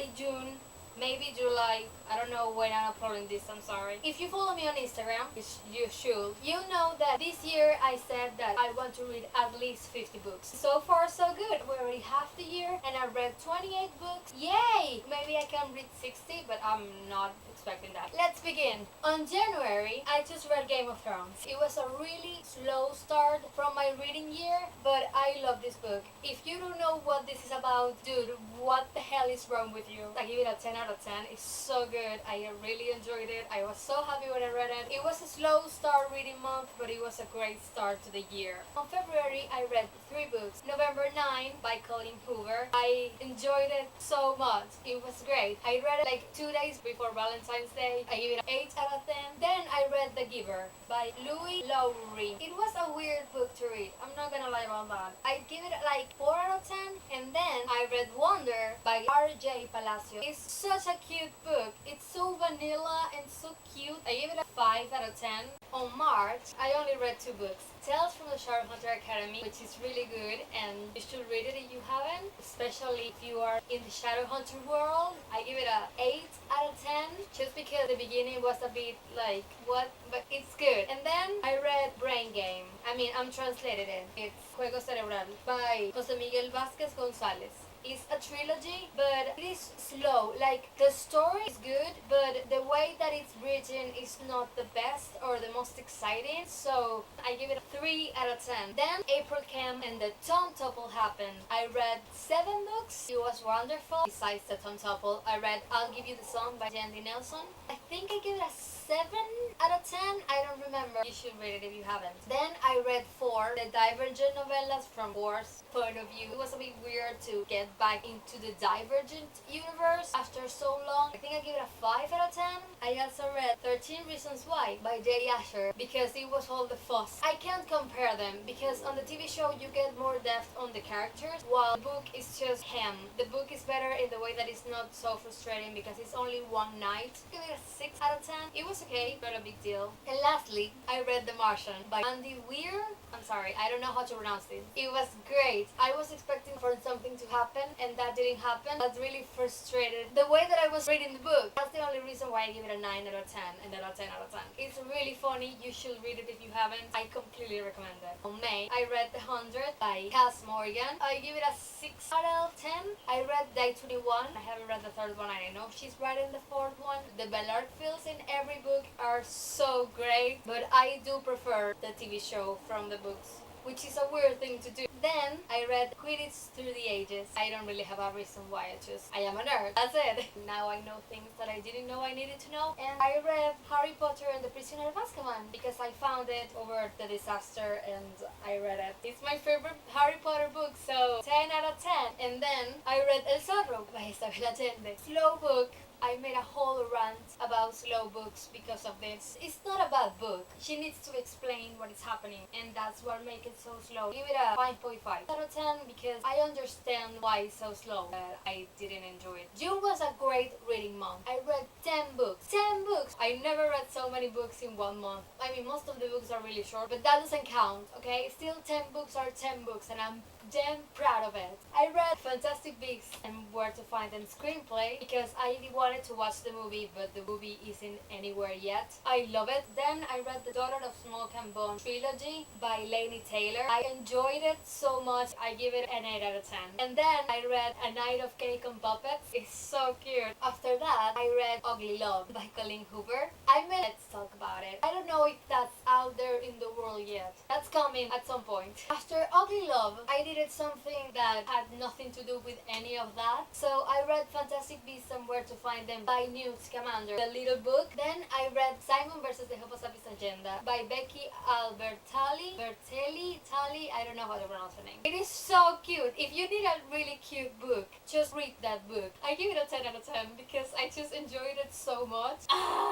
already June, maybe July. I don't know when I'm uploading this, I'm sorry. If you follow me on Instagram, which you should, you know that this year I said that I want to read at least 50 books. So far so good. We're already half the year and I read 28 books. Yay! Maybe I can read 60, but I'm not expecting that. Let's begin. On January, I just read Game of Thrones. It was a really slow start from my reading year, but I love this book. If you don't know what this is about, dude, what the hell is wrong with you? I give it a 10 out of 10. It's so good. I really enjoyed it. I was so happy when I read it. It was a slow start reading month, but it was a great start to the year. On February, I read 3 books. November 9 by Colleen Hoover. I enjoyed it so much. It was great. I read it like 2 days before Valentine's Day. I give it an 8 out of 10. Then I read The Giver by Louis Lowry. It was a weird book to read. I'm not gonna lie about that. I give it like 4 out of 10. And then I read Wonder by R.J. Palacio. It's such a cute book. It's so vanilla and so cute. I give it a 5 out of 10. On March, I only read 2 books. Tales from the Shadowhunter Academy, which is really good, and you should read it if you haven't, especially if you are in the Shadowhunter world. I give it a 8 out of 10, just because the beginning was a bit like, what? But it's good. And then I read Brain Game. I'm translated it. It's Juego Cerebral by Jose Miguel Vázquez González. It's a trilogy, but it is slow. Like, the story is good, but the way that it's written is not the best or the most exciting, so I give it a 3 out of 10. Then April came and the Tom Topple happened. I read 7 books. It was wonderful. Besides the Tom Topple, I read I'll Give You the Song by Jandy Nelson. I think I give it a 7 out of 10. I don't remember. You should read it if you haven't. Then I read 4, the Divergent novellas from Gore's point of view. It was a bit weird to get back into the Divergent universe after so long. I think I give it a 5 out of 10. I also read 13 Reasons Why by J. Asher because it was all the fuss. I can't compare them because on the TV show you get more depth on the characters while the book is just him. The book is better in the way that it's not so frustrating because it's only one night. I give it a 6 out of 10. It was okay, not a big deal. And lastly, I read The Martian by Andy Weir. I'm sorry, I don't know how to pronounce this. It was great. I was expecting for something to happen and that didn't happen. I was really frustrated. The way that I was reading the book, that's the only reason why I give it a 9 out of 10 and then a 10 out of 10. It's really funny. You should read it if you haven't. I completely recommend it. On May, I read The 100 by Cass Morgan. I give it a 6 out of 10. I read Day 21. I haven't read the 3rd one. I know she's writing the 4th one. The Ballard feels in every book are so great, but I do prefer the TV show from the books, which is a weird thing to do. Then I read Quidditch Through the Ages. I don't really have a reason why. I am a nerd. That's it. Now I know things that I didn't know I needed to know. And I read Harry Potter and the Prisoner of Azkaban because I found it over the disaster and I read it. It's my favorite Harry Potter book, so 10 out of 10. And then I read El Zorro by Isabel Allende. Slow book. I made a whole rant about slow books because of this. It's not a bad book. She needs to explain what is happening, and that's what makes it so slow. Give it a 5.5 out of 10 because I understand why it's so slow, but I didn't enjoy it. June was a great reading month. I read 10 books. 10 books! I never read so many books in 1 month. Most of the books are really short, but that doesn't count, okay? Still 10 books are 10 books, and I'm damn proud of it. I read Fantastic Beasts and Where to Find Them screenplay because I wanted to watch the movie, but the movie isn't anywhere yet. I love it. Then I read The Daughter of Smoke and Bone trilogy by Laini Taylor. I enjoyed it so much. I give it an 8 out of 10. And then I read A Night of Cake and Puppets. It's so cute. After that, I read Ugly Love by Colleen Hoover. Let's talk about it. I don't know if that's out there in the world yet. That's coming at some point. After Ugly Love, I did something that had nothing to do with any of that. So I read Fantastic Beasts and Where to Find Them by Newt Scamander, the little book. Then I read Simon vs. the Homo Sapiens Agenda by Becky Albertalli. I don't know how to pronounce her name. It is so cute. If you need a really cute book, just read that book. I give it a 10 out of 10 because I just enjoyed it so much.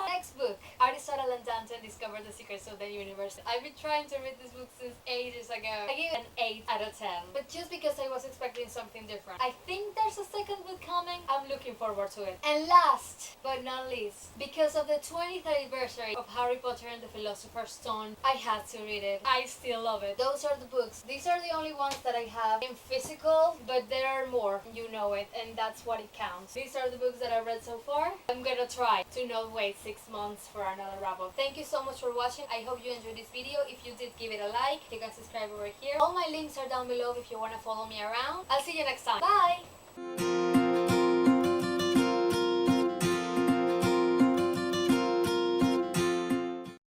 Next book, Aristotle and Dante Discover the Secrets of the Universe. I've been trying to read this book since ages ago. I give it an 8 out of 10. But just because I was expecting something different. I think there's a second book coming. I'm looking forward to it. And last but not least, because of the 20th anniversary of Harry Potter and the Philosopher's Stone, I had to read it. I still love it. Those are the books. These are the only ones that I have in physical, but there are more. You know it, and that's what it counts. These are the books that I've read so far. I'm gonna try to not wait 6 months for another wrap-up. Thank you so much for watching. I hope you enjoyed this video. If you did, give it a like. You can subscribe over here. All my links are down below if you want to follow me around. I'll see you next time. Bye!